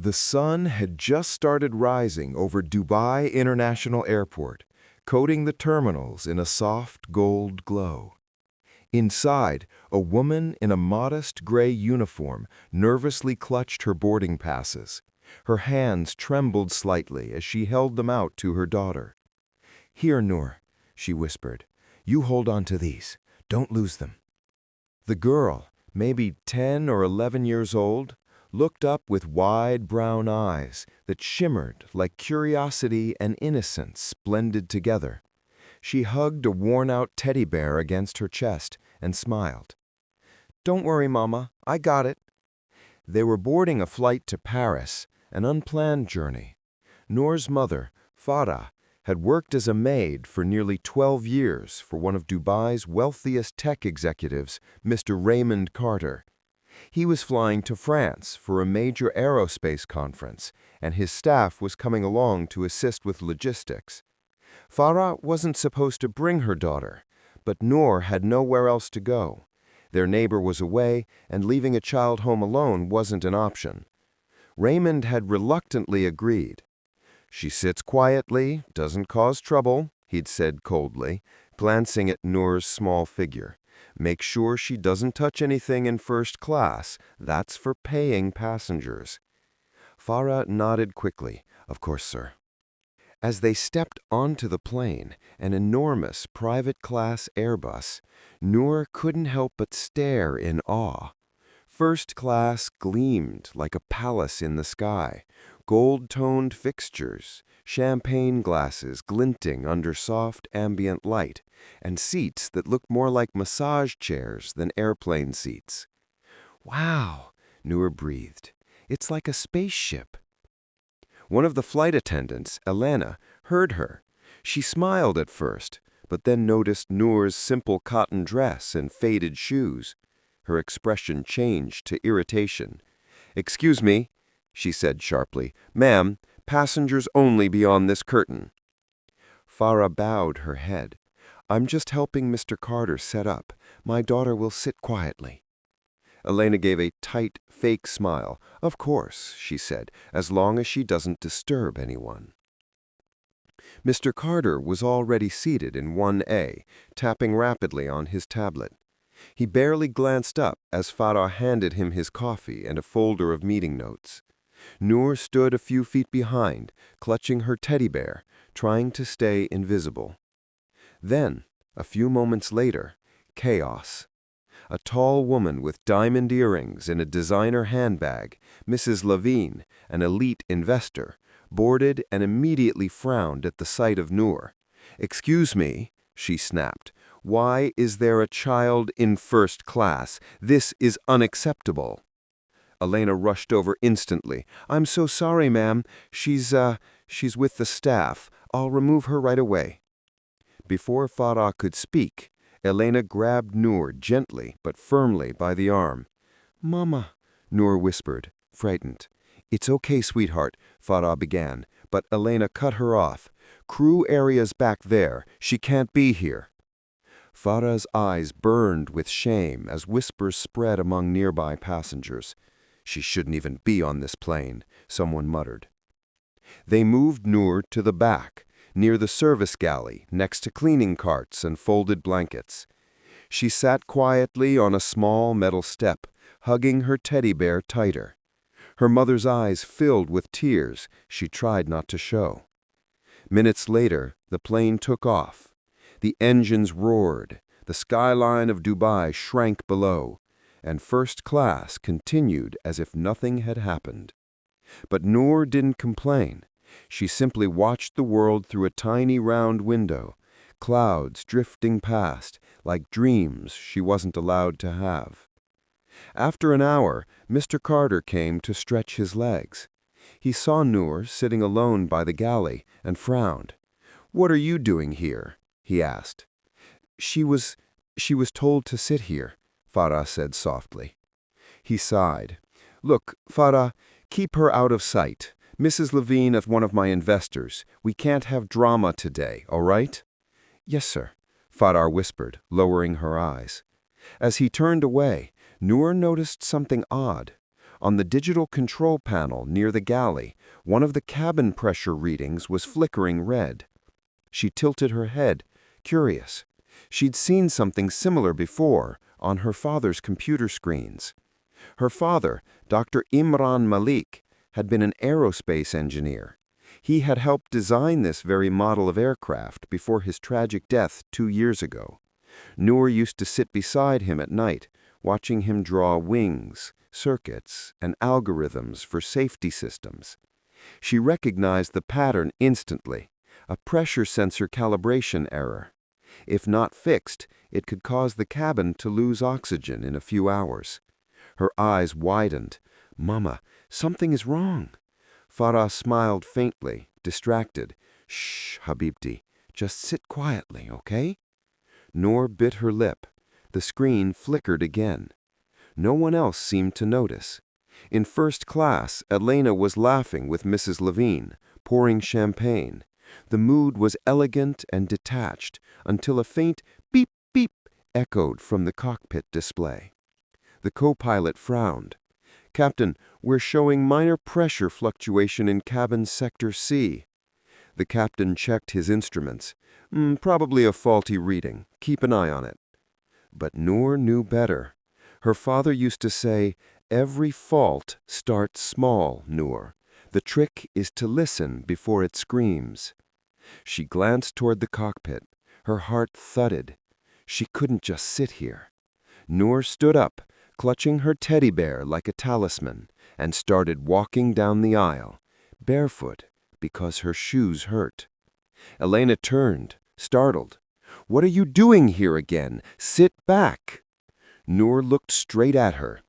The sun had just started rising over Dubai International Airport, coating the terminals in a soft gold glow. Inside, a woman in a modest gray uniform nervously clutched her boarding passes. Her hands trembled slightly as she held them out to her daughter. "Here, Noor," she whispered. "You hold on to these. Don't lose them." The girl, maybe 10 or 11 years old, looked up with wide brown eyes that shimmered like curiosity and innocence blended together. She hugged a worn-out teddy bear against her chest and smiled. "Don't worry, Mama, I got it." They were boarding a flight to Paris, an unplanned journey. Noor's mother, Farah, had worked as a maid for nearly 12 years for one of Dubai's wealthiest tech executives, Mr. Raymond Carter. He was flying to France for a major aerospace conference, and his staff was coming along to assist with logistics. Farah wasn't supposed to bring her daughter, but Noor had nowhere else to go. Their neighbor was away, and leaving a child home alone wasn't an option. Raymond had reluctantly agreed. "She sits quietly, doesn't cause trouble," he'd said coldly, glancing at Noor's small figure. "Make sure she doesn't touch anything in first class. That's for paying passengers." Farah nodded quickly. "Of course, sir." As they stepped onto the plane, an enormous private-class Airbus, Noor couldn't help but stare in awe. First class gleamed like a palace in the sky, gold-toned fixtures, champagne glasses glinting under soft ambient light, and seats that looked more like massage chairs than airplane seats. "Wow," Noor breathed. "It's like a spaceship." One of the flight attendants, Elena, heard her. She smiled at first, but then noticed Noor's simple cotton dress and faded shoes. Her expression changed to irritation. "Excuse me," she said sharply. "Ma'am, passengers only beyond this curtain." Farah bowed her head. "I'm just helping Mr. Carter set up. My daughter will sit quietly." Elena gave a tight, fake smile. "Of course," she said, "as long as she doesn't disturb anyone." Mr. Carter was already seated in 1A, tapping rapidly on his tablet. He barely glanced up as Farah handed him his coffee and a folder of meeting notes. Noor stood a few feet behind, clutching her teddy bear, trying to stay invisible. Then, a few moments later, chaos. A tall woman with diamond earrings and a designer handbag, Mrs. Levine, an elite investor, boarded and immediately frowned at the sight of Noor. "Excuse me," she snapped. "Why is there a child in first class? This is unacceptable." Elena rushed over instantly. "I'm so sorry, ma'am. She's with the staff. I'll remove her right away." Before Farah could speak, Elena grabbed Noor gently but firmly by the arm. "Mama," Noor whispered, frightened. "It's okay, sweetheart," Farah began, but Elena cut her off. "Crew area's back there. She can't be here." Farah's eyes burned with shame as whispers spread among nearby passengers. "She shouldn't even be on this plane," someone muttered. They moved Noor to the back, near the service galley, next to cleaning carts and folded blankets. She sat quietly on a small metal step, hugging her teddy bear tighter. Her mother's eyes filled with tears she tried not to show. Minutes later, the plane took off. The engines roared, the skyline of Dubai shrank below, and first class continued as if nothing had happened. But Noor didn't complain. She simply watched the world through a tiny round window, clouds drifting past like dreams she wasn't allowed to have. After an hour, Mr. Carter came to stretch his legs. He saw Noor sitting alone by the galley and frowned. "What are you doing here?" he asked. She was told to sit here," Farah said softly. He sighed. "Look, Farah, keep her out of sight. Mrs. Levine is one of my investors. We can't have drama today, all right?" "Yes, sir," Farah whispered, lowering her eyes. As he turned away, Noor noticed something odd. On the digital control panel near the galley, one of the cabin pressure readings was flickering red. She tilted her head, curious. She'd seen something similar before, on her father's computer screens. Her father, Dr. Imran Malik, had been an aerospace engineer. He had helped design this very model of aircraft before his tragic death 2 years ago. Noor used to sit beside him at night, watching him draw wings, circuits, and algorithms for safety systems. She recognized the pattern instantly, a pressure sensor calibration error. If not fixed, it could cause the cabin to lose oxygen in a few hours. Her eyes widened. "Mama, something is wrong." Farah smiled faintly, distracted. "Shh, Habibti, just sit quietly, okay?" Noor bit her lip. The screen flickered again. No one else seemed to notice. In first class, Elena was laughing with Mrs. Levine, pouring champagne. The mood was elegant and detached until a faint beep beep echoed from the cockpit display. The co-pilot frowned. "Captain, we're showing minor pressure fluctuation in cabin sector C." The captain checked his instruments. Probably a faulty reading. Keep an eye on it." But Noor knew better. Her father used to say, "Every fault starts small, Noor. The trick is to listen before it screams." She glanced toward the cockpit. Her heart thudded. She couldn't just sit here. Noor stood up, clutching her teddy bear like a talisman, and started walking down the aisle, barefoot because her shoes hurt. Elena turned, startled. "What are you doing here again? Sit back." Noor looked straight at her.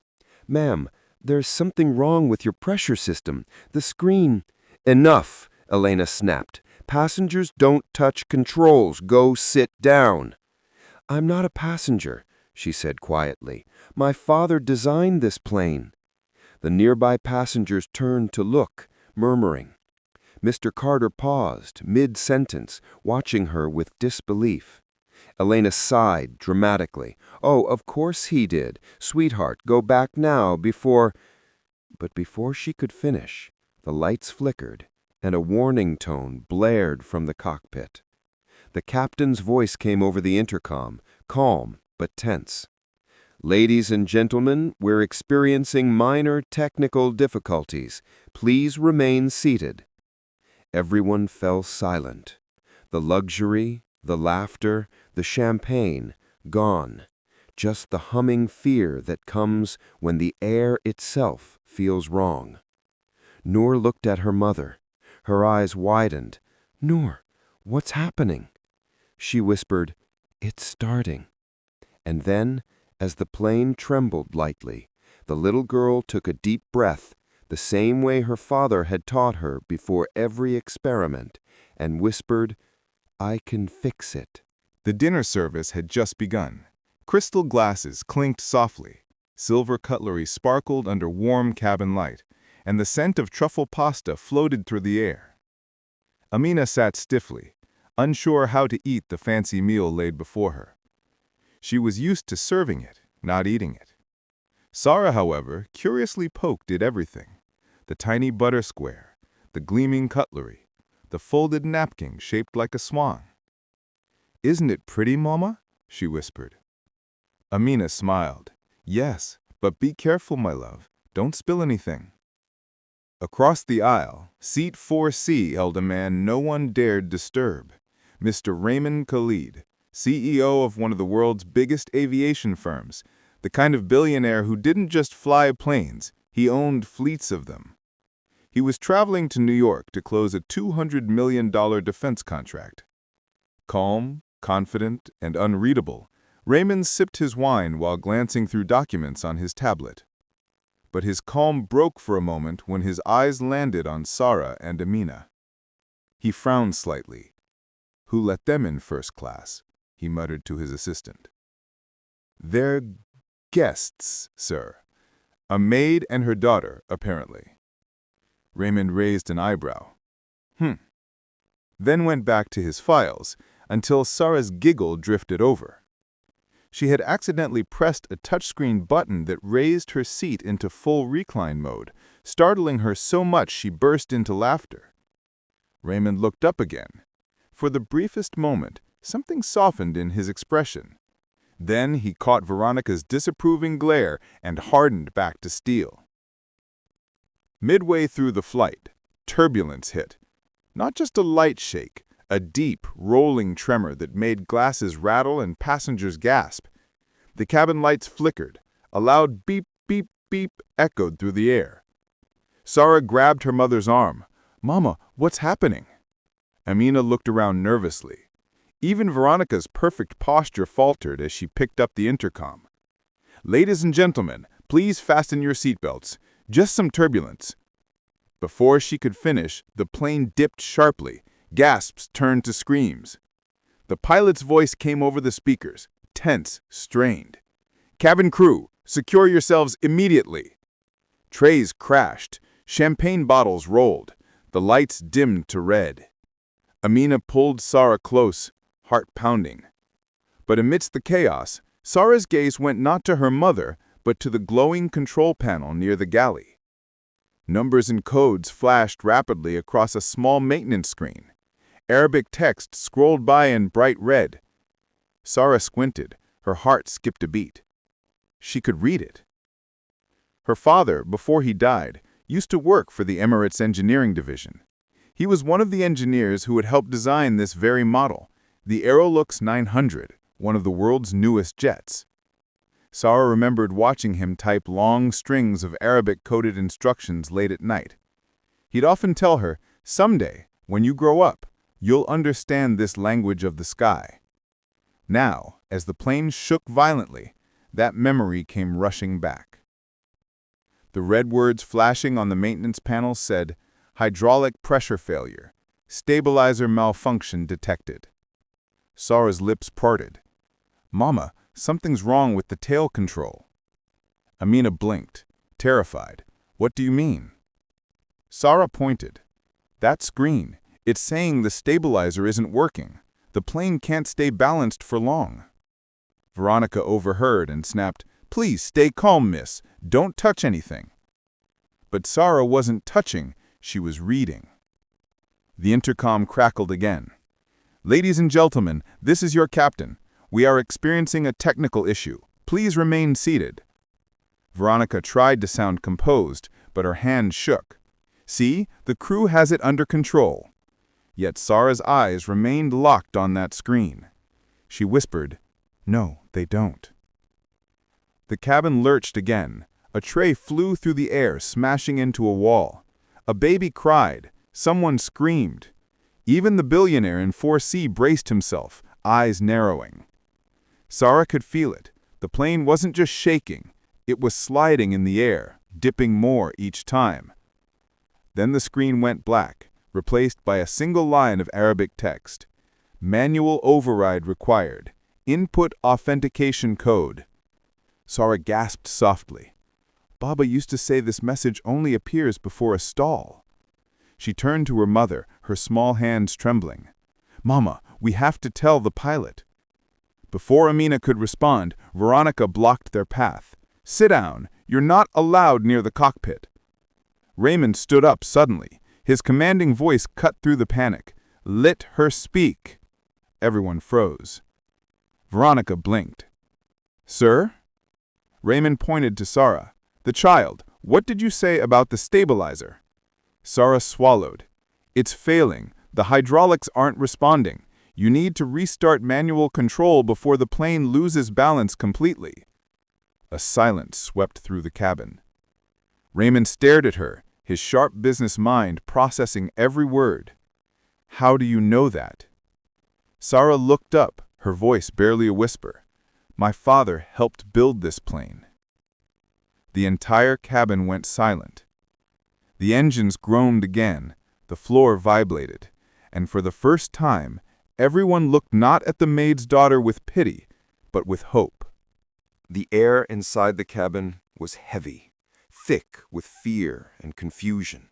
"Ma'am, there's something wrong with your pressure system. The screen—" "Enough," Elena snapped. "Passengers don't touch controls. Go sit down." "I'm not a passenger," she said quietly. "My father designed this plane." The nearby passengers turned to look, murmuring. Mr. Carter paused, mid-sentence, watching her with disbelief. Elena sighed dramatically. "Oh, of course he did. Sweetheart, go back now before—" But before she could finish, the lights flickered, and a warning tone blared from the cockpit. The captain's voice came over the intercom, calm but tense. "Ladies and gentlemen, we're experiencing minor technical difficulties. Please remain seated." Everyone fell silent. The luxury, the laughter, the champagne, gone. Just the humming fear that comes when the air itself feels wrong. Noor looked at her mother. Her eyes widened. "Noor, what's happening?" She whispered, "It's starting." And then, as the plane trembled lightly, the little girl took a deep breath, the same way her father had taught her before every experiment, and whispered, "I can fix it." The dinner service had just begun. Crystal glasses clinked softly, silver cutlery sparkled under warm cabin light, and the scent of truffle pasta floated through the air. Amina sat stiffly, unsure how to eat the fancy meal laid before her. She was used to serving it, not eating it. Sarah, however, curiously poked at everything: the tiny butter square, the gleaming cutlery, the folded napkin shaped like a swan. "Isn't it pretty, Mama?" she whispered. Amina smiled. "Yes, but be careful, my love. Don't spill anything." Across the aisle, seat 4C held a man no one dared disturb, Mr. Raymond Khalid, CEO of one of the world's biggest aviation firms, the kind of billionaire who didn't just fly planes, he owned fleets of them. He was traveling to New York to close a $200 million defense contract. Calm, confident, and unreadable, Raymond sipped his wine while glancing through documents on his tablet. But his calm broke for a moment when his eyes landed on Sarah and Amina. He frowned slightly. "Who let them in first class?" he muttered to his assistant. "They're guests, sir. A maid and her daughter, apparently." Raymond raised an eyebrow. Then went back to his files until Sarah's giggle drifted over. She had accidentally pressed a touchscreen button that raised her seat into full recline mode, startling her so much she burst into laughter. Raymond looked up again. For the briefest moment, something softened in his expression. Then he caught Veronica's disapproving glare and hardened back to steel. Midway through the flight, turbulence hit. Not just a light shake, a deep, rolling tremor that made glasses rattle and passengers gasp. The cabin lights flickered. A loud beep, beep, beep echoed through the air. Sarah grabbed her mother's arm. "Mama, what's happening?" Amina looked around nervously. Even Veronica's perfect posture faltered as she picked up the intercom. "Ladies and gentlemen, please fasten your seatbelts. Just some turbulence." Before she could finish, the plane dipped sharply. Gasps turned to screams. The pilot's voice came over the speakers, tense, strained. "Cabin crew, secure yourselves immediately." Trays crashed. Champagne bottles rolled. The lights dimmed to red. Amina pulled Sarah close, heart pounding. But amidst the chaos, Sarah's gaze went not to her mother, but to the glowing control panel near the galley. Numbers and codes flashed rapidly across a small maintenance screen. Arabic text scrolled by in bright red. Sarah squinted. Her heart skipped a beat. She could read it. Her father, before he died, used to work for the Emirates Engineering Division. He was one of the engineers who had helped design this very model, the Aerolux 900, one of the world's newest jets. Sarah remembered watching him type long strings of Arabic-coded instructions late at night. He'd often tell her, "Someday, when you grow up, you'll understand this language of the sky." Now, as the plane shook violently, that memory came rushing back. The red words flashing on the maintenance panel said, "Hydraulic pressure failure. Stabilizer malfunction detected." Sarah's lips parted. "Mama, something's wrong with the tail control." Amina blinked, terrified. "What do you mean?" Sarah pointed. "That screen. It's saying the stabilizer isn't working. The plane can't stay balanced for long." Veronica overheard and snapped, "Please stay calm, miss. Don't touch anything." But Sarah wasn't touching, she was reading. The intercom crackled again. "Ladies and gentlemen, this is your captain. We are experiencing a technical issue. Please remain seated." Veronica tried to sound composed, but her hand shook. "See, the crew has it under control." Yet Sarah's eyes remained locked on that screen. She whispered, "No, they don't." The cabin lurched again. A tray flew through the air, smashing into a wall. A baby cried. Someone screamed. Even the billionaire in 4C braced himself, eyes narrowing. Sarah could feel it. The plane wasn't just shaking. It was sliding in the air, dipping more each time. Then the screen went black, replaced by a single line of Arabic text. "Manual override required. Input authentication code." Sarah gasped softly. "Baba used to say this message only appears before a stall." She turned to her mother, her small hands trembling. "Mama, we have to tell the pilot." Before Amina could respond, Veronica blocked their path. "Sit down. You're not allowed near the cockpit." Raymond stood up suddenly. His commanding voice cut through the panic. "Let her speak." Everyone froze. Veronica blinked. "Sir?" Raymond pointed to Sarah. "The child, what did you say about the stabilizer?" Sarah swallowed. "It's failing. The hydraulics aren't responding. You need to restart manual control before the plane loses balance completely." A silence swept through the cabin. Raymond stared at her, his sharp business mind processing every word. "How do you know that?" Sarah looked up, her voice barely a whisper. "My father helped build this plane." The entire cabin went silent. The engines groaned again, the floor vibrated, and for the first time, everyone looked not at the maid's daughter with pity, but with hope. The air inside the cabin was heavy, thick with fear and confusion.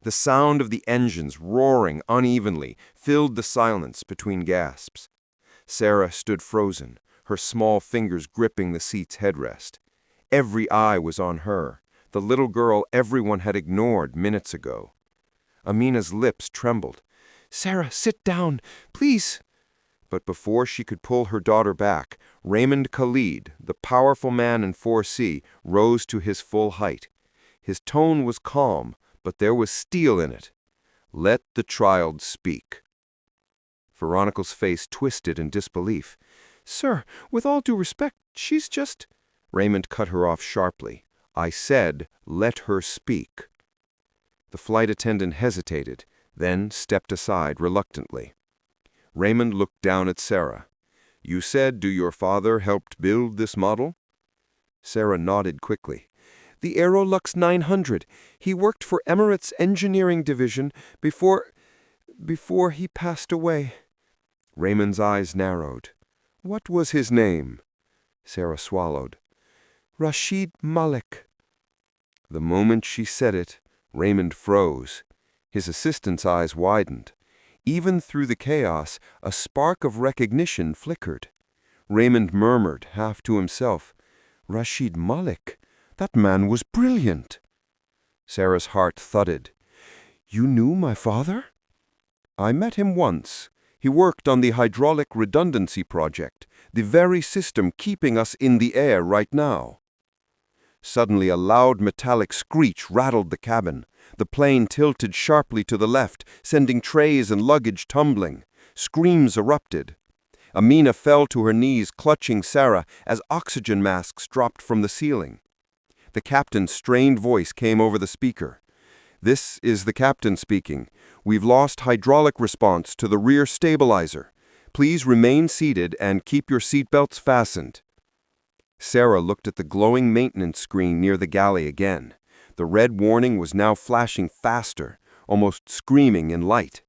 The sound of the engines roaring unevenly filled the silence between gasps. Sarah stood frozen, her small fingers gripping the seat's headrest. Every eye was on her, the little girl everyone had ignored minutes ago. Amina's lips trembled. "Sarah, sit down, please." But before she could pull her daughter back, Raymond Khalid, the powerful man in 4C, rose to his full height. His tone was calm, but there was steel in it. "Let the child speak." Veronica's face twisted in disbelief. "Sir, with all due respect, she's just—" Raymond cut her off sharply. "I said, let her speak." The flight attendant hesitated, then stepped aside reluctantly. Raymond looked down at Sarah. "You said your father helped build this model?" Sarah nodded quickly. "The Aerolux 900. He worked for Emirates Engineering Division before he passed away." Raymond's eyes narrowed. "What was his name?" Sarah swallowed. "Rashid Malik." The moment she said it, Raymond froze. His assistant's eyes widened. Even through the chaos, a spark of recognition flickered. Raymond murmured, half to himself, "Rashid Malik? That man was brilliant." Sarah's heart thudded. "You knew my father?" "I met him once. He worked on the hydraulic redundancy project, the very system keeping us in the air right now." Suddenly a loud metallic screech rattled the cabin. The plane tilted sharply to the left, sending trays and luggage tumbling. Screams erupted. Amina fell to her knees, clutching Sarah as oxygen masks dropped from the ceiling. The captain's strained voice came over the speaker. "This is the captain speaking. We've lost hydraulic response to the rear stabilizer. Please remain seated and keep your seatbelts fastened." Sarah looked at the glowing maintenance screen near the galley again. The red warning was now flashing faster, almost screaming in light.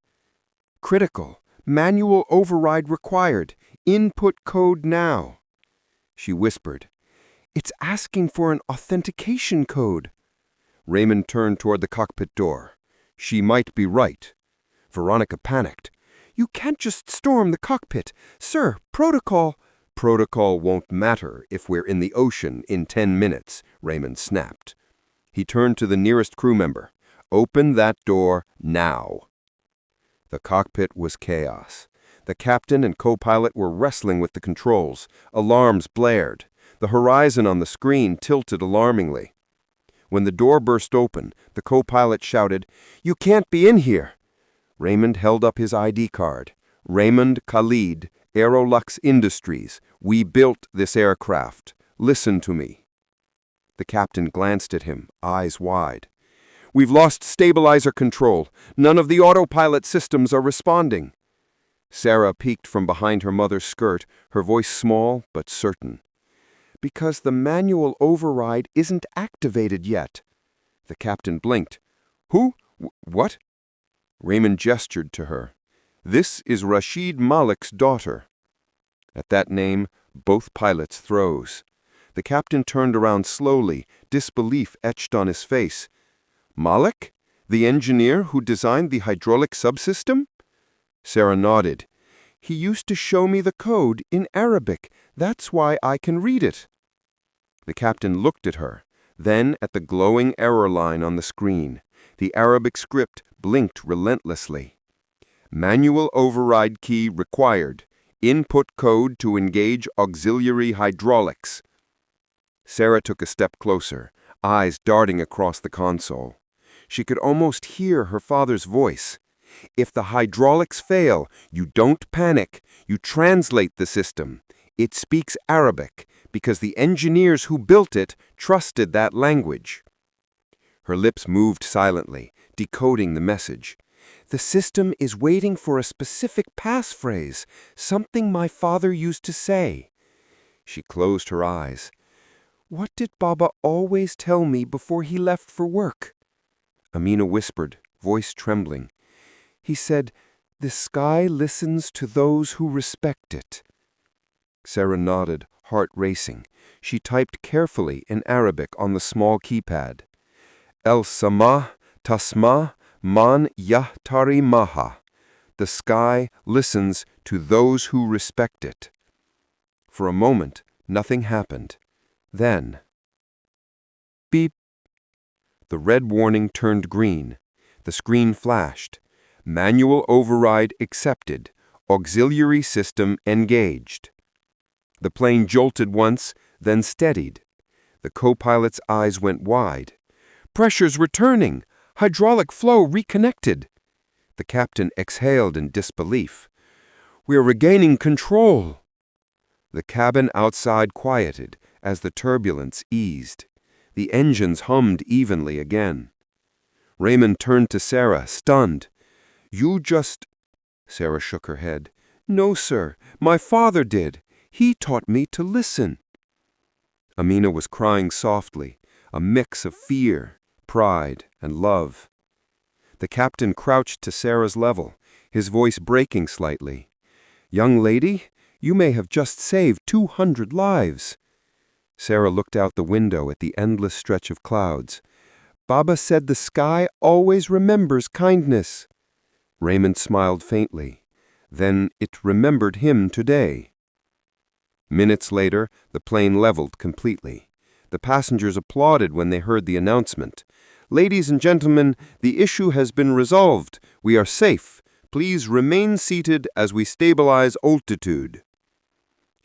"Critical. Manual override required. Input code now." She whispered, "It's asking for an authentication code." Raymond turned toward the cockpit door. She might be right. Veronica panicked. "You can't just storm the cockpit. Sir, protocol—" "Protocol won't matter if we're in the ocean in 10 minutes, Raymond snapped. He turned to the nearest crew member. "Open that door now." The cockpit was chaos. The captain and co-pilot were wrestling with the controls. Alarms blared. The horizon on the screen tilted alarmingly. When the door burst open, the co-pilot shouted, "You can't be in here!" Raymond held up his ID card. "Raymond Khalid, Aerolux Industries. We built this aircraft. Listen to me." The captain glanced at him, eyes wide. "We've lost stabilizer control. None of the autopilot systems are responding." Sarah peeked from behind her mother's skirt, her voice small but certain. "Because the manual override isn't activated yet." The captain blinked. "Who? What?" Raymond gestured to her. "This is Rashid Malik's daughter." At that name, both pilots froze. The captain turned around slowly, disbelief etched on his face. "Malik? The engineer who designed the hydraulic subsystem?" Sarah nodded. "He used to show me the code in Arabic. That's why I can read it." The captain looked at her, then at the glowing error line on the screen. The Arabic script blinked relentlessly. "Manual override key required. Input code to engage auxiliary hydraulics." Sarah took a step closer, eyes darting across the console. She could almost hear her father's voice. "If the hydraulics fail, you don't panic. You translate the system. It speaks Arabic because the engineers who built it trusted that language." Her lips moved silently, decoding the message. "The system is waiting for a specific passphrase, something my father used to say." She closed her eyes. "What did Baba always tell me before he left for work?" Amina whispered, voice trembling. "He said, 'The sky listens to those who respect it.'" Sarah nodded, heart racing. She typed carefully in Arabic on the small keypad. "El Samah Tasma Man Yahtari Maha." The sky listens to those who respect it. For a moment, nothing happened. Then, beep. The red warning turned green. The screen flashed. Manual override accepted. Auxiliary system engaged. The plane jolted once, then steadied. The co-pilot's eyes went wide. Pressure's returning. Hydraulic flow reconnected. The captain exhaled in disbelief. We are regaining control. The cabin outside quieted as the turbulence eased. The engines hummed evenly again. Raymond turned to Sarah, stunned. You just... Sarah shook her head. No, sir. My father did. He taught me to listen. Amina was crying softly, a mix of fear, pride, and love. The captain crouched to Sarah's level, his voice breaking slightly. Young lady, you may have just saved 200 lives. Sarah looked out the window at the endless stretch of clouds. Baba said the sky always remembers kindness. Raymond smiled faintly. Then it remembered him today. Minutes later, the plane leveled completely. The passengers applauded when they heard the announcement. Ladies and gentlemen, the issue has been resolved. We are safe. Please remain seated as we stabilize altitude.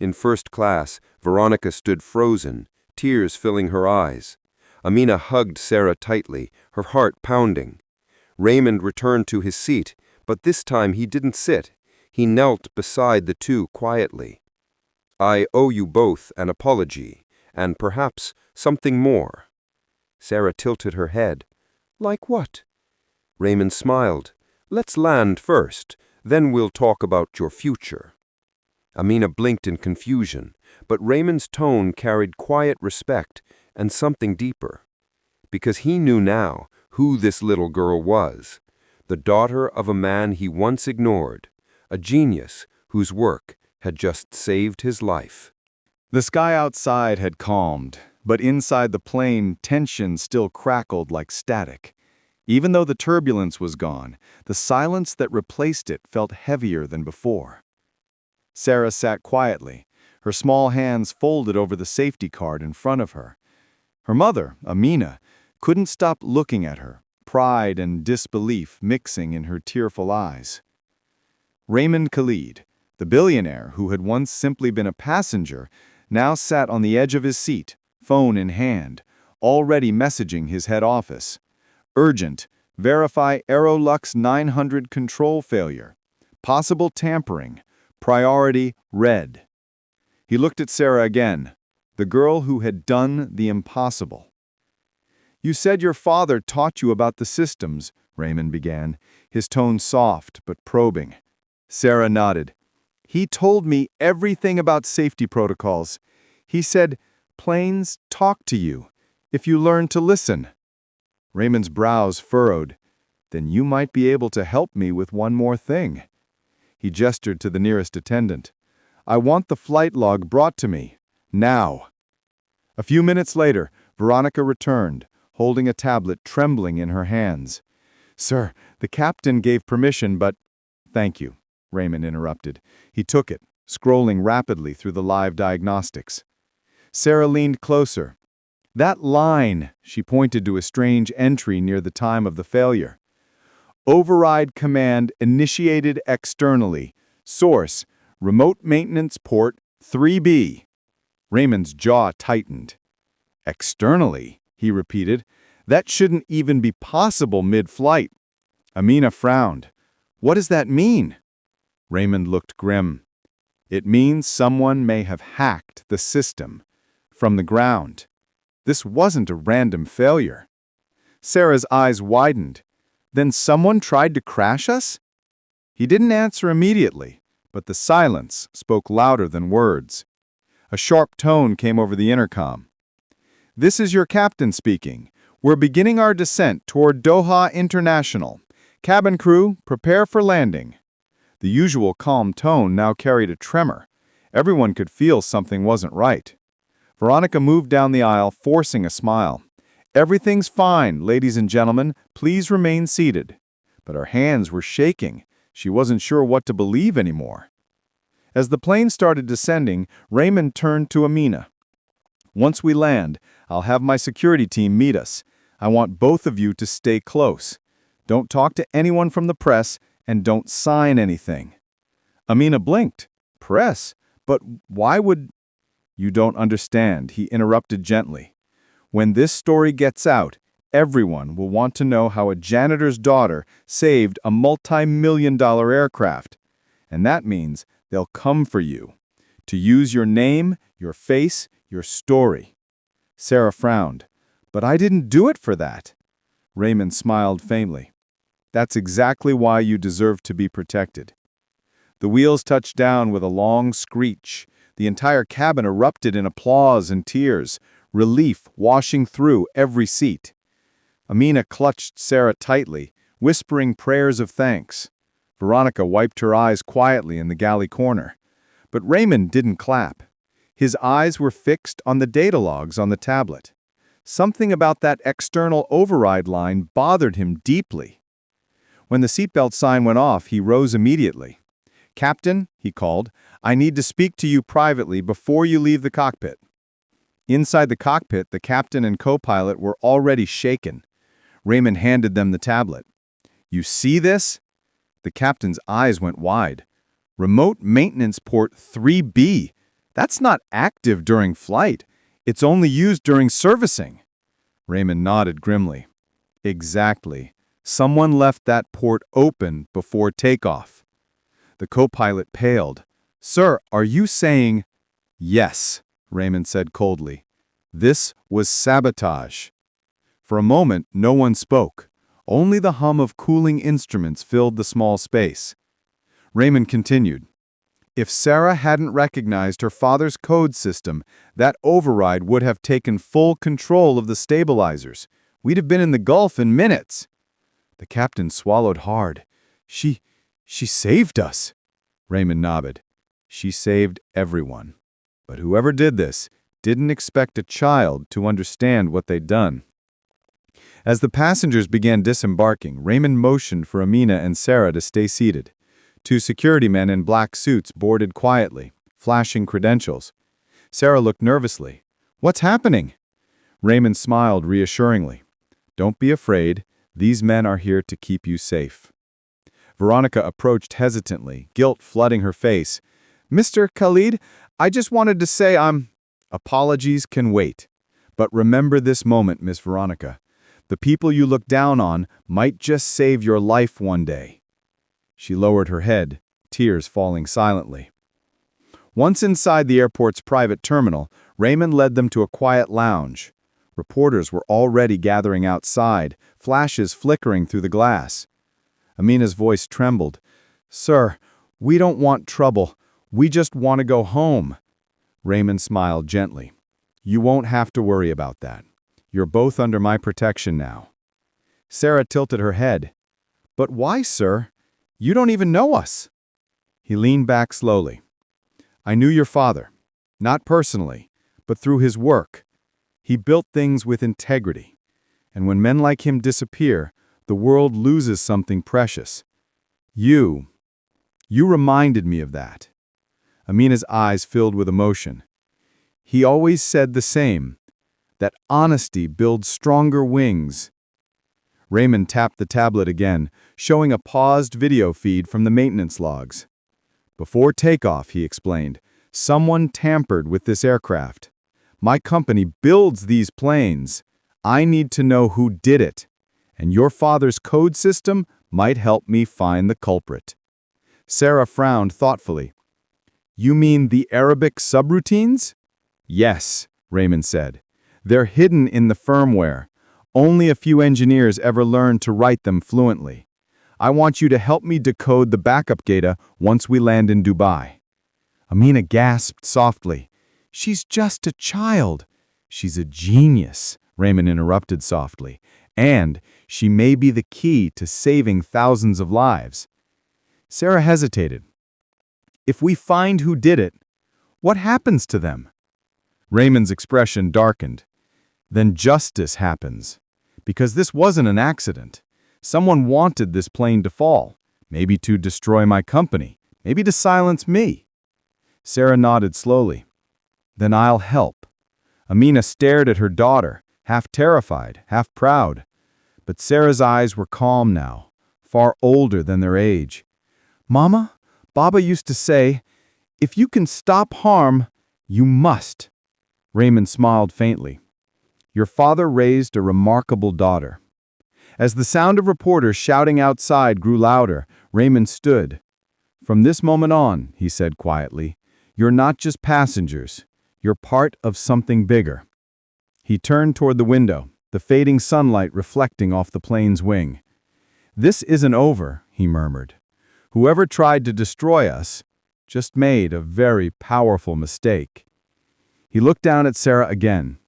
In first class, Veronica stood frozen, tears filling her eyes. Amina hugged Sarah tightly, her heart pounding. Raymond returned to his seat, but this time he didn't sit. He knelt beside the two quietly. I owe you both an apology, and perhaps something more. Sarah tilted her head. Like what? Raymond smiled. Let's land first, then we'll talk about your future. Amina blinked in confusion, but Raymond's tone carried quiet respect and something deeper. Because he knew now who this little girl was, the daughter of a man he once ignored, a genius whose work had just saved his life. The sky outside had calmed, but inside the plane, tension still crackled like static. Even though the turbulence was gone, the silence that replaced it felt heavier than before. Sarah sat quietly, her small hands folded over the safety card in front of her. Her mother, Amina, couldn't stop looking at her, pride and disbelief mixing in her tearful eyes. Raymond Khalid, the billionaire who had once simply been a passenger, now sat on the edge of his seat, phone in hand, already messaging his head office. Urgent, verify Aerolux 900 control failure. Possible tampering. Priority red. He looked at Sarah again, the girl who had done the impossible. You said your father taught you about the systems, Raymond began, his tone soft but probing. Sarah nodded. He told me everything about safety protocols. He said, planes talk to you if you learn to listen. Raymond's brows furrowed. Then you might be able to help me with one more thing. He gestured to the nearest attendant. I want the flight log brought to me. Now. A few minutes later, Veronica returned, holding a tablet trembling in her hands. Sir, the captain gave permission, but... Thank you, Raymond interrupted. He took it, scrolling rapidly through the live diagnostics. Sarah leaned closer. That line, she pointed to a strange entry near the time of the failure. Override command initiated externally. Source, remote maintenance port 3B. Raymond's jaw tightened. Externally, he repeated. That shouldn't even be possible mid-flight. Amina frowned. What does that mean? Raymond looked grim. It means someone may have hacked the system from the ground. This wasn't a random failure. Sarah's eyes widened. Then someone tried to crash us? He didn't answer immediately, but the silence spoke louder than words. A sharp tone came over the intercom. This is your captain speaking. We're beginning our descent toward Doha International. Cabin crew, prepare for landing. The usual calm tone now carried a tremor. Everyone could feel something wasn't right. Veronica moved down the aisle, forcing a smile. Everything's fine, ladies and gentlemen. Please remain seated. But her hands were shaking. She wasn't sure what to believe anymore. As the plane started descending, Raymond turned to Amina. "Once we land, I'll have my security team meet us. I want both of you to stay close. Don't talk to anyone from the press, and don't sign anything." Amina blinked. "Press? But why would—" "You don't understand," he interrupted gently. "When this story gets out, everyone will want to know how a janitor's daughter saved a multi-million-dollar aircraft. And that means they'll come for you, to use your name, your face, your story." Sarah frowned. "But I didn't do it for that." Raymond smiled faintly. "That's exactly why you deserve to be protected." The wheels touched down with a long screech. The entire cabin erupted in applause and tears, relief washing through every seat. Amina clutched Sarah tightly, whispering prayers of thanks. Veronica wiped her eyes quietly in the galley corner. But Raymond didn't clap. His eyes were fixed on the data logs on the tablet. Something about that external override line bothered him deeply. When the seatbelt sign went off, he rose immediately. "Captain," he called, "I need to speak to you privately before you leave the cockpit." Inside the cockpit, the captain and co-pilot were already shaken. Raymond handed them the tablet. "You see this?" The captain's eyes went wide. "Remote maintenance port 3B. That's not active during flight. It's only used during servicing." Raymond nodded grimly. "Exactly. Someone left that port open before takeoff." The co-pilot paled. "Sir, are you saying—" "Yes," Raymond said coldly. "This was sabotage." For a moment, no one spoke. Only the hum of cooling instruments filled the small space. Raymond continued. "If Sarah hadn't recognized her father's code system, that override would have taken full control of the stabilizers. We'd have been in the Gulf in minutes." The captain swallowed hard. She saved us." Raymond nodded. "She saved everyone. But whoever did this didn't expect a child to understand what they'd done." As the passengers began disembarking, Raymond motioned for Amina and Sarah to stay seated. Two security men in black suits boarded quietly, flashing credentials. Sarah looked nervously. "What's happening?" Raymond smiled reassuringly. "Don't be afraid. These men are here to keep you safe." Veronica approached hesitantly, guilt flooding her face. "Mr. Khalid, I just wanted to say Apologies can wait. But remember this moment, Miss Veronica. The people you look down on might just save your life one day." She lowered her head, tears falling silently. Once inside the airport's private terminal, Raymond led them to a quiet lounge. Reporters were already gathering outside, flashes flickering through the glass. Amina's voice trembled. "Sir, we don't want trouble. We just want to go home." Raymond smiled gently. "You won't have to worry about that. You're both under my protection now." Sarah tilted her head. "But why, sir? You don't even know us." He leaned back slowly. "I knew your father. Not personally, but through his work. He built things with integrity. And when men like him disappear, the world loses something precious. You reminded me of that." Amina's eyes filled with emotion. "He always said the same, that honesty builds stronger wings." Raymond tapped the tablet again, showing a paused video feed from the maintenance logs. "Before takeoff," he explained, "someone tampered with this aircraft. My company builds these planes. I need to know who did it, and your father's code system might help me find the culprit." Sarah frowned thoughtfully. "You mean the Arabic subroutines?" "Yes," Raymond said. "They're hidden in the firmware. Only a few engineers ever learned to write them fluently. I want you to help me decode the backup data once we land in Dubai." Amina gasped softly. "She's just a child." "She's a genius," Raymond interrupted softly. "And she may be the key to saving thousands of lives." Sarah hesitated. "If we find who did it, what happens to them?" Raymond's expression darkened. "Then justice happens. Because this wasn't an accident. Someone wanted this plane to fall. Maybe to destroy my company. Maybe to silence me." Sarah nodded slowly. "Then I'll help." Amina stared at her daughter, half terrified, half proud. But Sarah's eyes were calm now, far older than their age. "Mama, Baba used to say, if you can stop harm, you must." Raymond smiled faintly. "Your father raised a remarkable daughter." As the sound of reporters shouting outside grew louder, Raymond stood. "From this moment on," he said quietly, "you're not just passengers. You're part of something bigger." He turned toward the window, the fading sunlight reflecting off the plane's wing. "This isn't over," he murmured. "Whoever tried to destroy us just made a very powerful mistake." He looked down at Sarah again.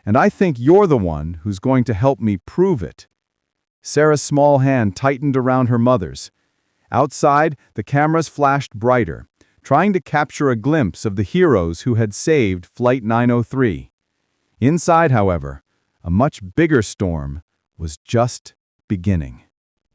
"And I think you're the one who's going to help me prove it." Sarah's small hand tightened around her mother's. Outside, the cameras flashed brighter, trying to capture a glimpse of the heroes who had saved Flight 903. Inside, however, a much bigger storm was just beginning.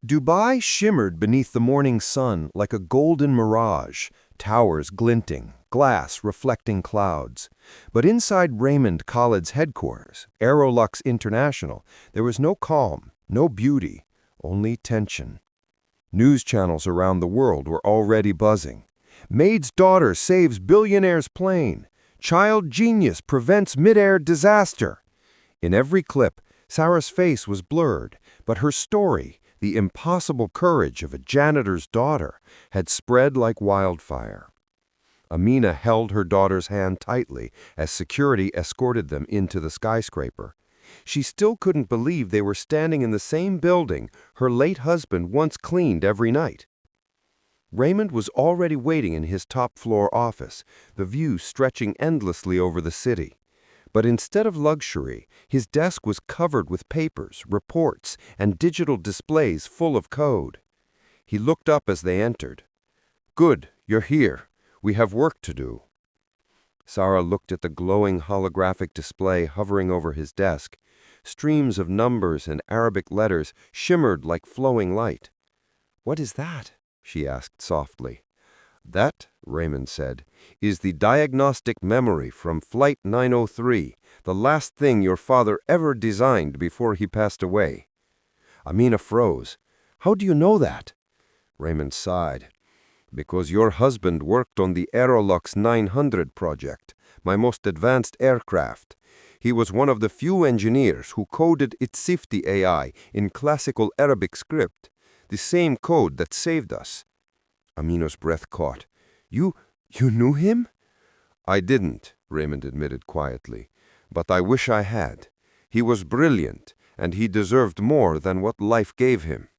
Dubai shimmered beneath the morning sun like a golden mirage, towers glinting, glass reflecting clouds. But inside Raymond Khalid's headquarters, Aerolux International, there was no calm, no beauty, only tension. News channels around the world were already buzzing. Maid's daughter saves billionaire's plane. Child genius prevents mid-air disaster. In every clip, Sarah's face was blurred, but her story, the impossible courage of a janitor's daughter, had spread like wildfire. Amina held her daughter's hand tightly as security escorted them into the skyscraper. She still couldn't believe they were standing in the same building her late husband once cleaned every night. Raymond was already waiting in his top-floor office, the view stretching endlessly over the city. But instead of luxury, his desk was covered with papers, reports, and digital displays full of code. He looked up as they entered. "Good, you're here. We have work to do." Sarah looked at the glowing holographic display hovering over his desk. Streams of numbers and Arabic letters shimmered like flowing light. "What is that?" she asked softly. "That," Raymond said, "is the diagnostic memory from Flight 903, the last thing your father ever designed before he passed away." Amina froze. "How do you know that?" Raymond sighed. "Because your husband worked on the Aerolux 900 project, my most advanced aircraft. He was one of the few engineers who coded its safety AI in classical Arabic script, the same code that saved us." Amina's breath caught. You knew him?" "I didn't," Raymond admitted quietly, "but I wish I had. He was brilliant, and he deserved more than what life gave him."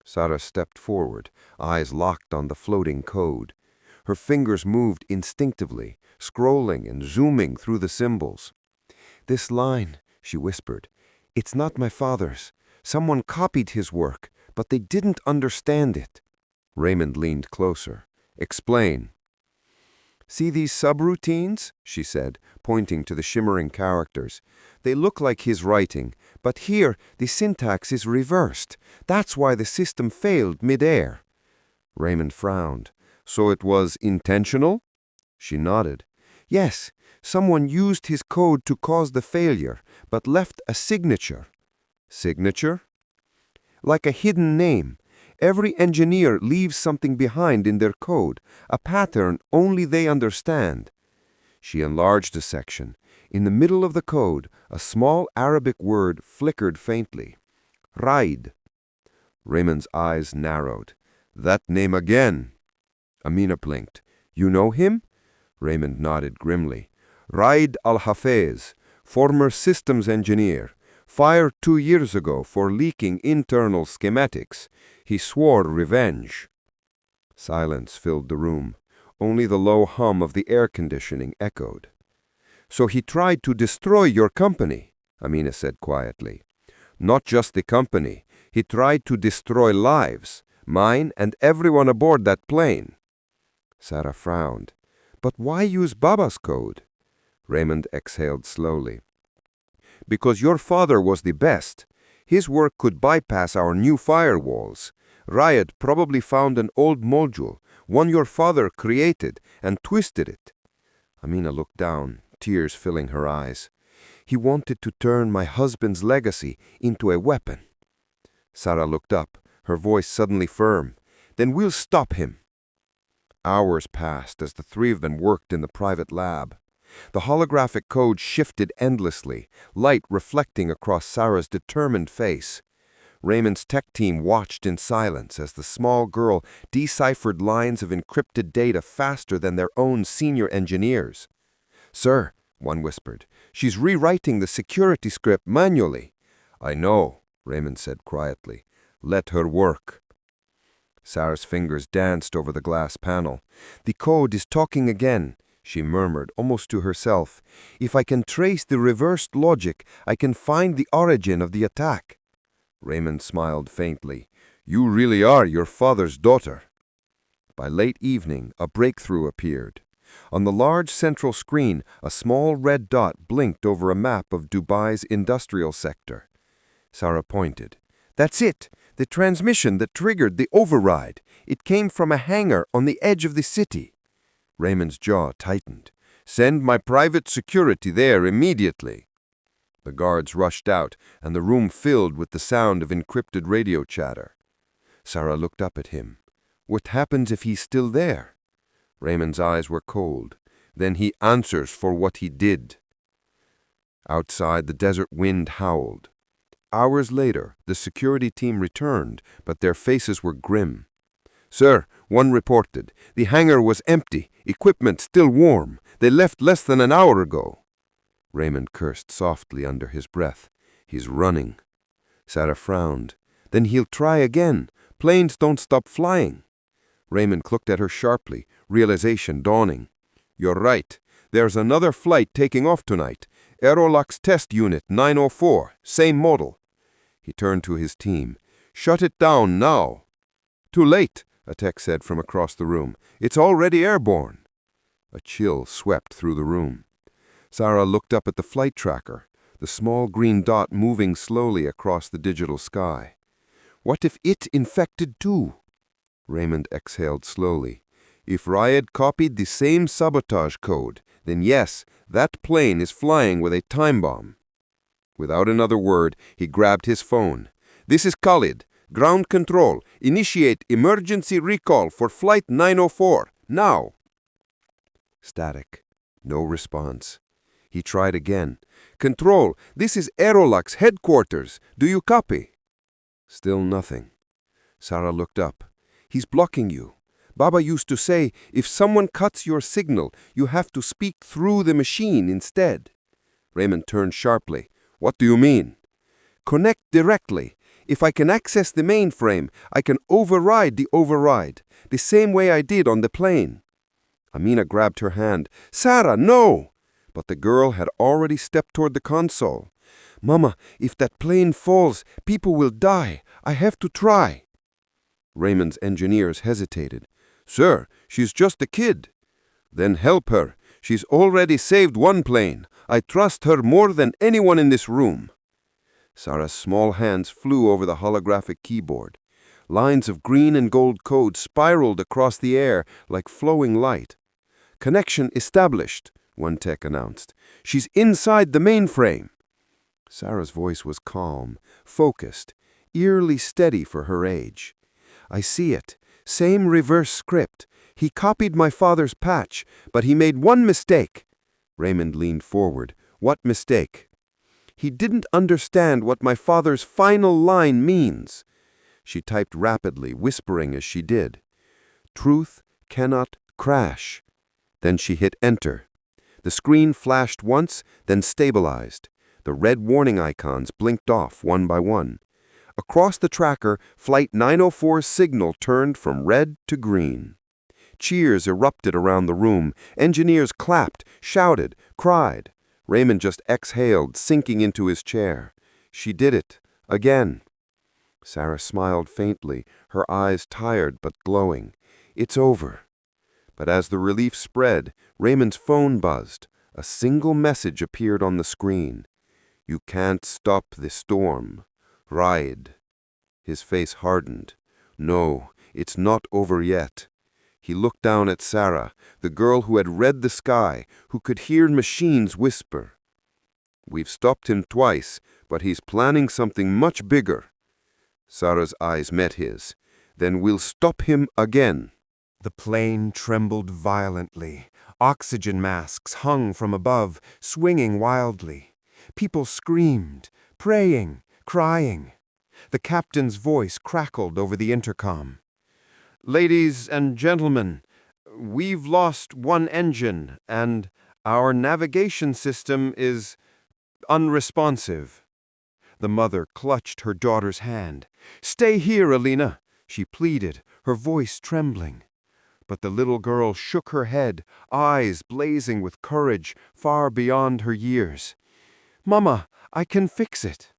Sarah stepped forward, eyes locked on the floating code. Her fingers moved instinctively, scrolling and zooming through the symbols. "This line," she whispered, "it's not my father's. Someone copied his work, but they didn't understand it." Raymond leaned closer. "Explain." "See these subroutines?" she said, pointing to the shimmering characters. "They look like his writing, but here the syntax is reversed. That's why the system failed mid-air." Raymond frowned. "So it was intentional?" She nodded. "Yes, someone used his code to cause the failure, but left a signature." "Signature?" "Like a hidden name. Every engineer leaves something behind in their code, a pattern only they understand." She enlarged a section. In the middle of the code, a small Arabic word flickered faintly. "Raid." Raymond's eyes narrowed. "That name again." Amina blinked. "You know him?" Raymond nodded grimly. "Raid al-Hafez, former systems engineer. Fired 2 years ago for leaking internal schematics. He swore revenge." Silence filled the room. Only the low hum of the air conditioning echoed. "So he tried to destroy your company," Amina said quietly. "Not just the company. He tried to destroy lives, mine and everyone aboard that plane." Sarah frowned. "But why use Baba's code?" Raymond exhaled slowly. "Because your father was the best. His work could bypass our new firewalls. Riot probably found an old module. one your father created and twisted it. Amina looked down, tears filling her eyes. He wanted to turn my husband's legacy into a weapon. Sarah looked up, her voice suddenly firm. Then we'll stop him. Hours passed as the three of them worked in the private lab. The holographic code shifted endlessly, light reflecting across Sarah's determined face. Raymond's tech team watched in silence as the small girl deciphered lines of encrypted data faster than their own senior engineers. "Sir," one whispered, "she's rewriting the security script manually." "I know," Raymond said quietly. "Let her work." Sarah's fingers danced over the glass panel. "The code is talking again," she murmured, almost to herself. "If I can trace the reversed logic, I can find the origin of the attack." Raymond smiled faintly. "You really are your father's daughter." By late evening, a breakthrough appeared. On the large central screen, a small red dot blinked over a map of Dubai's industrial sector. Sarah pointed. "That's it! The transmission that triggered the override. It came from a hangar on the edge of the city." Raymond's jaw tightened. "Send my private security there immediately." The guards rushed out, and the room filled with the sound of encrypted radio chatter. Sarah looked up at him. "What happens if he's still there?" Raymond's eyes were cold. "Then he answers for what he did." Outside, the desert wind howled. Hours later, the security team returned, but their faces were grim. "Sir," one reported, "the hangar was empty, equipment still warm. They left less than an hour ago." Raymond cursed softly under his breath. "He's running." Sarah frowned. "Then he'll try again. Planes don't stop flying." Raymond looked at her sharply, realization dawning. "You're right. There's another flight taking off tonight. Aerolux Test Unit 904, same model." He turned to his team. "Shut it down now." "Too late," a tech said from across the room. "It's already airborne." A chill swept through the room. Sarah looked up at the flight tracker, the small green dot moving slowly across the digital sky. "What if it infected too?" Raymond exhaled slowly. "If Ryad copied the same sabotage code, then yes, that plane is flying with a time bomb." Without another word, he grabbed his phone. "This is Khalid. Ground control. Initiate emergency recall for flight 904. Now." Static. No response. He tried again. "Control, this is Aerolux headquarters. Do you copy?" Still nothing. Sarah looked up. "He's blocking you. Baba used to say, if someone cuts your signal, you have to speak through the machine instead." Raymond turned sharply. "What do you mean?" "Connect directly. If I can access the mainframe, I can override the override, the same way I did on the plane." Amina grabbed her hand. "Sarah, no!" But the girl had already stepped toward the console. "Mama, if that plane falls, people will die. I have to try." Raymond's engineers hesitated. "Sir, she's just a kid." "Then help her. She's already saved one plane. I trust her more than anyone in this room." Sarah's small hands flew over the holographic keyboard. Lines of green and gold code spiraled across the air like flowing light. "Connection established," one tech announced. "She's inside the mainframe." Sarah's voice was calm, focused, eerily steady for her age. "I see it. Same reverse script. He copied my father's patch, but he made one mistake." Raymond leaned forward. "What mistake?" "He didn't understand what my father's final line means." She typed rapidly, whispering as she did. "Truth cannot crash." Then she hit enter. The screen flashed once, then stabilized. The red warning icons blinked off one by one. Across the tracker, Flight 904's signal turned from red to green. Cheers erupted around the room. Engineers clapped, shouted, cried. Raymond just exhaled, sinking into his chair. She did it. Again. Sarah smiled faintly, her eyes tired but glowing. "It's over." But as the relief spread, Raymond's phone buzzed. A single message appeared on the screen. "You can't stop the storm. Ride." His face hardened. "No, it's not over yet." He looked down at Sarah, the girl who had read the sky, who could hear machines whisper. "We've stopped him twice, but he's planning something much bigger." Sarah's eyes met his. "Then we'll stop him again." The plane trembled violently. Oxygen masks hung from above, swinging wildly. People screamed, praying, crying. The captain's voice crackled over the intercom. "Ladies and gentlemen, we've lost one engine, and our navigation system is unresponsive." The mother clutched her daughter's hand. "Stay here, Alina," she pleaded, her voice trembling. But the little girl shook her head, eyes blazing with courage far beyond her years. "Mama, I can fix it."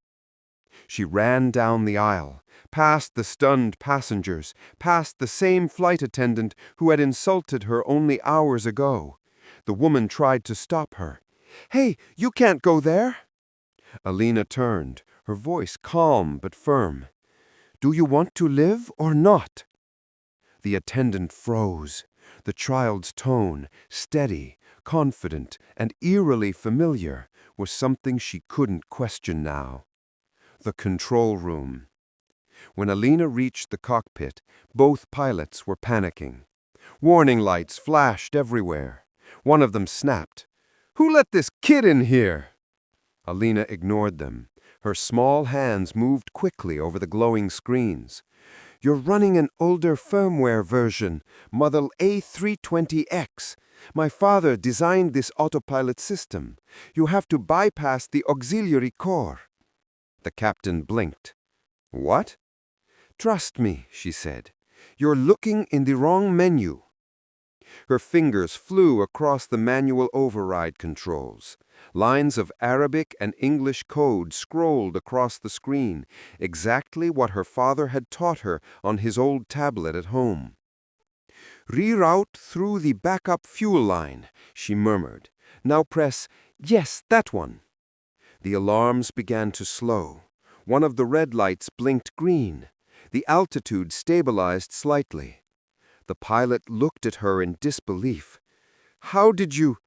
She ran down the aisle, past the stunned passengers, past the same flight attendant who had insulted her only hours ago. The woman tried to stop her. "Hey, you can't go there!" Alina turned, her voice calm but firm. "Do you want to live or not?" The attendant froze. The child's tone, steady, confident, and eerily familiar, was something she couldn't question now. The control room. When Alina reached the cockpit, both pilots were panicking. Warning lights flashed everywhere. One of them snapped. "Who let this kid in here?" Alina ignored them. Her small hands moved quickly over the glowing screens. "You're running an older firmware version, model A320X. My father designed this autopilot system. You have to bypass the auxiliary core." The captain blinked. "What?" "Trust me," she said. "You're looking in the wrong menu." Her fingers flew across the manual override controls. Lines of Arabic and English code scrolled across the screen, exactly what her father had taught her on his old tablet at home. "Reroute through the backup fuel line," she murmured. "Now press, yes, that one." The alarms began to slow. One of the red lights blinked green. The altitude stabilized slightly. The pilot looked at her in disbelief. "How did you—"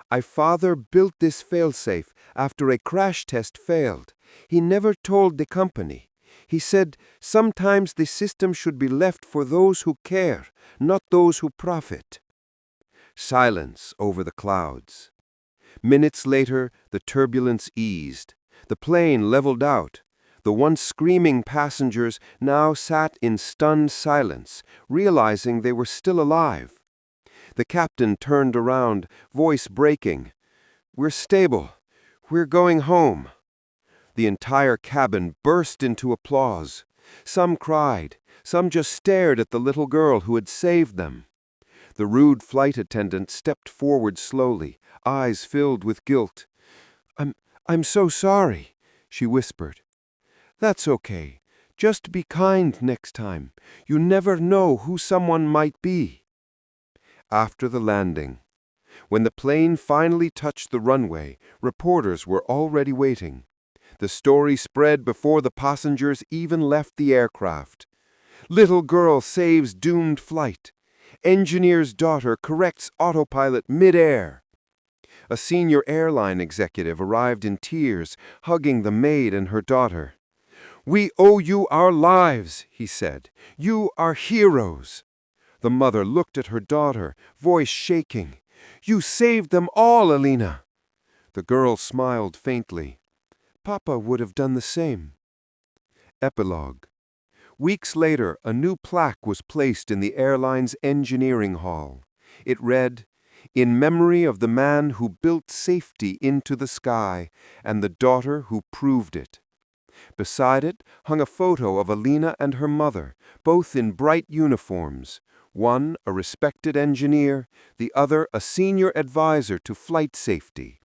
"My father built this failsafe after a crash test failed. He never told the company. He said sometimes the system should be left for those who care, not those who profit." Silence over the clouds. Minutes later, the turbulence eased. The plane leveled out. The once screaming passengers now sat in stunned silence, realizing they were still alive. The captain turned around, voice breaking. "We're stable. We're going home." The entire cabin burst into applause. Some cried. Some just stared at the little girl who had saved them. The rude flight attendant stepped forward slowly, eyes filled with guilt. I'm so sorry," she whispered. "That's okay. Just be kind next time. You never know who someone might be." After the landing. When the plane finally touched the runway, reporters were already waiting. The story spread before the passengers even left the aircraft. "Little girl saves doomed flight. Engineer's daughter corrects autopilot mid-air." A senior airline executive arrived in tears, hugging the maid and her daughter. "We owe you our lives," he said. "You are heroes." The mother looked at her daughter, voice shaking. "You saved them all, Alina." The girl smiled faintly. "Papa would have done the same." Epilogue. Weeks later, a new plaque was placed in the airline's engineering hall. It read, "In memory of the man who built safety into the sky and the daughter who proved it." Beside it hung a photo of Alina and her mother, both in bright uniforms, one a respected engineer, the other a senior advisor to flight safety.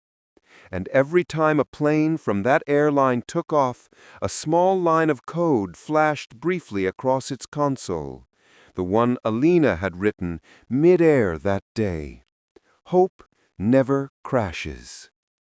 And every time a plane from that airline took off, a small line of code flashed briefly across its console, the one Alina had written mid-air that day. Hope never crashes.